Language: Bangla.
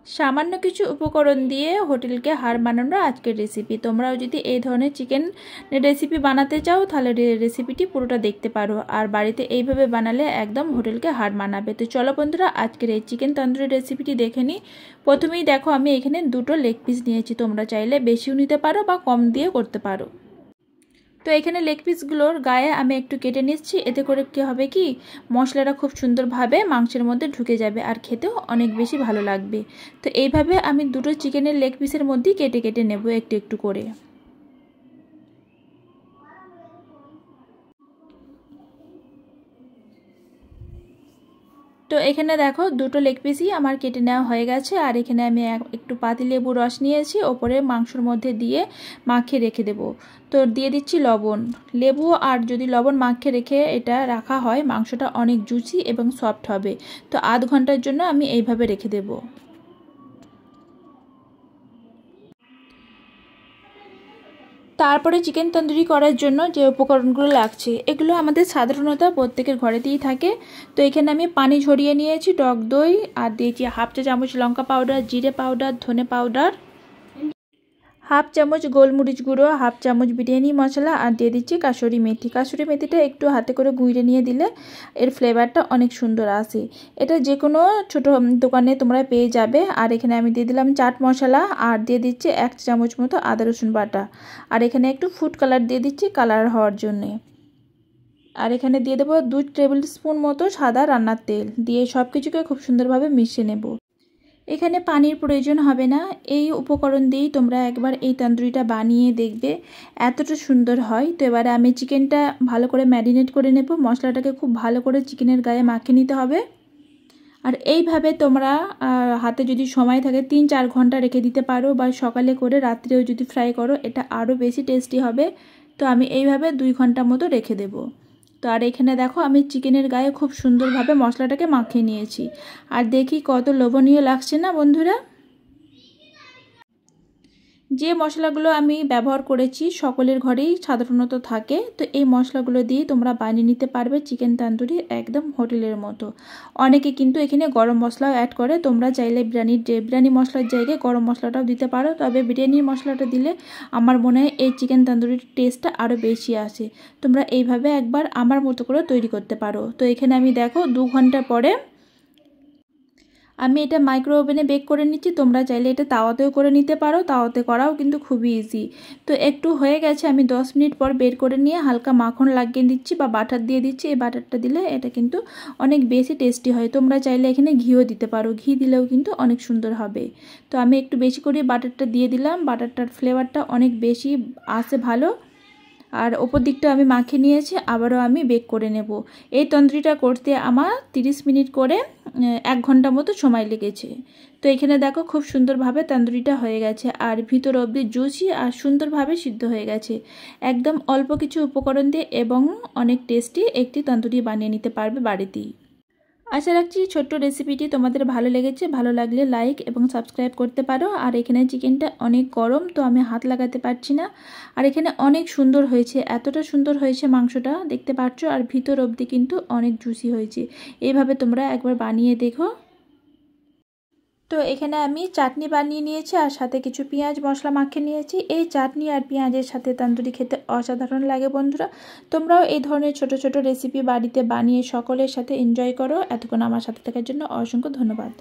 সামান্য কিছু উপকরণ দিয়ে হোটেলকে হার মানানো আজকের রেসিপি। তোমরাও যদি এই ধরনের চিকেন রেসিপি বানাতে চাও তাহলে রেসিপিটি পুরোটা দেখতে পারো, আর বাড়িতে এইভাবে বানালে একদম হোটেলকে হার মানাবে। তো চলো বন্ধুরা, আজকের এই চিকেন তন্দুরি রেসিপিটি দেখে নিই। প্রথমেই দেখো আমি এখানে দুটো লেগ পিস নিয়েছি, তোমরা চাইলে বেশিও নিতে পারো বা কম দিয়ে করতে পারো। তো এখানে লেগ পিসগুলোর গায়ে আমি একটু কেটে নিচ্ছি, এতে করে কী হবে কি মশলাটা খুব সুন্দরভাবে মাংসের মধ্যে ঢুকে যাবে আর খেতেও অনেক বেশি ভালো লাগবে। তো এইভাবে আমি দুটো চিকেনের লেগ পিসের মধ্যেই কেটে কেটে নেব একটু একটু করে। তো এখানে দেখো দুটো লেগ পিসই আমার কেটে নেওয়া হয়ে গেছে, আর এখানে আমি একটু পাতিলেবু রস নিয়েছি, ওপরে মাংসর মধ্যে দিয়ে মাখিয়ে রেখে দেব। তো দিয়ে দিচ্ছি লবণ। লেবু আর যদি লবণ মাখিয়ে রেখে এটা রাখা হয় মাংসটা অনেক জুসি এবং সফট হবে। তো আধ ঘন্টার জন্য আমি এইভাবে রেখে দেব। তারপরে চিকেন তন্দুরি করার জন্য যে উপকরণগুলো লাগছে এগুলো আমাদের সাধারণত প্রত্যেকের ঘরেতেই থাকে। তো এখানে আমি পানি ঝরিয়ে নিয়েছি, টক দই, আর দিয়েছি হাফ চা চামচ লঙ্কা পাউডার, জিরে পাউডার, ধনে পাউডার, হাফ চামচ গোলমরিচ গুঁড়ো, হাফ চামচ বিরিয়ানি মশলা, আর দিয়ে দিচ্ছি কাসুরি মেথি। কাসুরি মেথিটা একটু হাতে করে গুঁড়ে নিয়ে দিলে এর ফ্লেভারটা অনেক সুন্দর আসে। এটা যে কোনো ছোটো দোকানে তোমরা পেয়ে যাবে। আর এখানে আমি দিয়ে দিলাম চাট মশলা, আর দিয়ে দিচ্ছি 1 চামচ মতো আদা রসুন বাটা, আর এখানে একটু ফুড কালার দিয়ে দিচ্ছি কালার হওয়ার জন্যে। আর এখানে দিয়ে দেবো 2 টেবিল স্পুন মতো সাদা রান্নার তেল, দিয়ে সব কিছুকে খুব সুন্দরভাবে মিশিয়ে নেব। এখানে পানির প্রয়োজন হবে না, এই উপকরণ দিয়েই তোমরা একবার এই তন্দুরিটা বানিয়ে দেখবে, এতটা সুন্দর হয়। তো এবারে আমি চিকেনটা ভালো করে ম্যারিনেট করে নেব। মশলাটাকে খুব ভালো করে চিকেনের গায়ে মাখিয়ে নিতে হবে। আর এইভাবে তোমরা হাতে যদি সময় থাকে 3-4 ঘন্টা রেখে দিতে পারো, বা সকালে করে রাত্রেও যদি ফ্রাই করো এটা আরও বেশি টেস্টি হবে। তো আমি এইভাবে 2 ঘন্টা মতো রেখে দেবো। তো আর এখানে দেখো আমি চিকেনের গায়ে খুব সুন্দরভাবে মশলাটাকে মাখিয়ে নিয়েছি, আর দেখি কত লোভনীয় লাগছে না বন্ধুরা। যে মশলাগুলো আমি ব্যবহার করেছি সকলের ঘরেই সাধারণত থাকে। তো এই মশলাগুলো দিয়ে তোমরা বানিয়ে নিতে পারবে চিকেন তন্দুরি একদম হোটেলের মতো। অনেকে কিন্তু এখানে গরম মশলাও অ্যাড করে, তোমরা চাইলে বিরিয়ানি মশলার জায়গায় গরম মশলাটাও দিতে পারো, তবে বিরিয়ানির মশলাটা দিলে আমার মনে হয় এই চিকেন তন্দুরির টেস্টটা আরও বেশি আসে। তোমরা এইভাবে একবার আমার মতো করে তৈরি করতে পারো। তো এখানে আমি দেখো 2 ঘন্টা পরে আমি এটা মাইক্রো ওভেনে বেক করে নিচ্ছি। তোমরা চাইলে এটা তাওয়াতেও করে নিতে পারো, তাওয়াতে করাও কিন্তু খুবই ইজি। তো একটু হয়ে গেছে, আমি 10 মিনিট পর বের করে নিয়ে হালকা মাখন লাগিয়ে দিচ্ছি বা বাটার দিয়ে দিচ্ছি। এই বাটারটা দিলে এটা কিন্তু অনেক বেশি টেস্টি হয়। তোমরা চাইলে এখানে ঘিও দিতে পারো, ঘি দিলেও কিন্তু অনেক সুন্দর হবে। তো আমি একটু বেশি করে বাটারটা দিয়ে দিলাম, বাটারটার ফ্লেভারটা অনেক বেশি আসে ভালো। আর ওপর দিকটা আমি মাখিয়ে নিয়েছি, আবারও আমি বেক করে নেব। এই তন্দুরিটা করতে আমার 30 মিনিট করে 1 ঘন্টা মতো সময় লেগেছে। তো এখানে দেখো খুব সুন্দরভাবে তন্দুরিটা হয়ে গেছে, আর ভিতর অবধি জুসি আর সুন্দরভাবে সিদ্ধ হয়ে গেছে। একদম অল্প কিছু উপকরণ দিয়ে এবং অনেক টেস্টি একটি তন্দুরি বানিয়ে নিতে পারবে বাড়িতেই। আশা রাখছি ছোট্ট রেসিপিটি তোমাদের ভালো লেগেছে। ভালো লাগলে লাইক এবং সাবস্ক্রাইব করতে পারো। আর এখানে চিকেনটা অনেক গরম, তো আমি হাত লাগাতে পারছি না। আর এখানে অনেক সুন্দর হয়েছে, এতটা সুন্দর হয়েছে মাংসটা দেখতে পাচ্ছ, আর ভিতর অবধি কিন্তু অনেক জুসি হয়েছে। এইভাবে তোমরা একবার বানিয়ে দেখো। তো এখানে আমি চাটনি বানিয়ে নিয়েছি, আর সাথে কিছু পেঁয়াজ মশলা মাখিয়ে নিয়েছি। এই চাটনি আর পেঁয়াজের সাথে তন্দুরি খেতে অসাধারণ লাগে বন্ধুরা। তোমরাও এই ধরনের ছোট ছোট রেসিপি বাড়িতে বানিয়ে সকলের সাথে এনজয় করো। এতক্ষণ আমার সাথে থাকার জন্য অসংখ্য ধন্যবাদ।